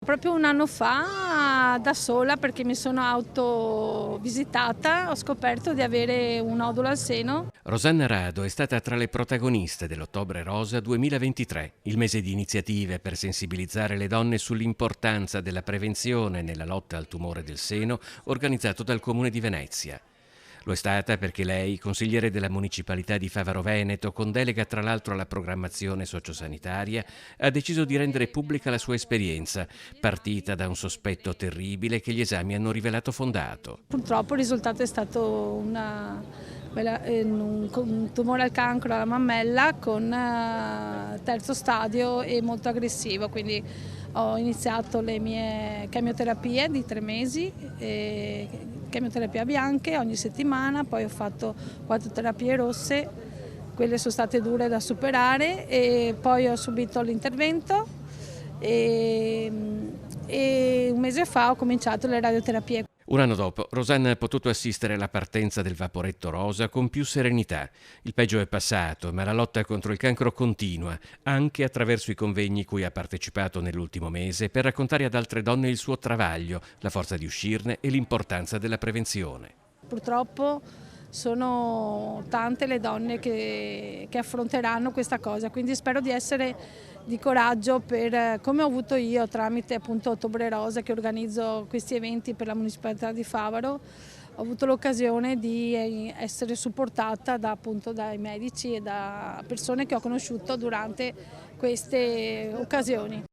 Proprio un anno fa, da sola, perché mi sono autovisitata, ho scoperto di avere un nodulo al seno. Rosanna Rado è stata tra le protagoniste dell'Ottobre Rosa 2023, il mese di iniziative per sensibilizzare le donne sull'importanza della prevenzione nella lotta al tumore del seno organizzato dal Comune di Venezia. Lo è stata perché lei, consigliere della municipalità di Favaro Veneto, con delega tra l'altro alla programmazione sociosanitaria, ha deciso di rendere pubblica la sua esperienza, partita da un sospetto terribile che gli esami hanno rivelato fondato. Purtroppo il risultato è stato un tumore al cancro alla mammella con terzo stadio e molto aggressivo, quindi ho iniziato le mie chemioterapie di 3 mesi, chemioterapie bianche ogni settimana, poi ho fatto 4 terapie rosse, quelle sono state dure da superare e poi ho subito l'intervento e un mese fa ho cominciato le radioterapie. Un anno dopo, Rosanna ha potuto assistere alla partenza del vaporetto rosa con più serenità. Il peggio è passato, ma la lotta contro il cancro continua, anche attraverso i convegni cui ha partecipato nell'ultimo mese per raccontare ad altre donne il suo travaglio, la forza di uscirne e l'importanza della prevenzione. Purtroppo sono tante le donne che affronteranno questa cosa, quindi spero di essere di coraggio per, come ho avuto io tramite appunto Ottobre Rosa che organizzo questi eventi per la municipalità di Favaro, ho avuto l'occasione di essere supportata appunto dai medici e da persone che ho conosciuto durante queste occasioni.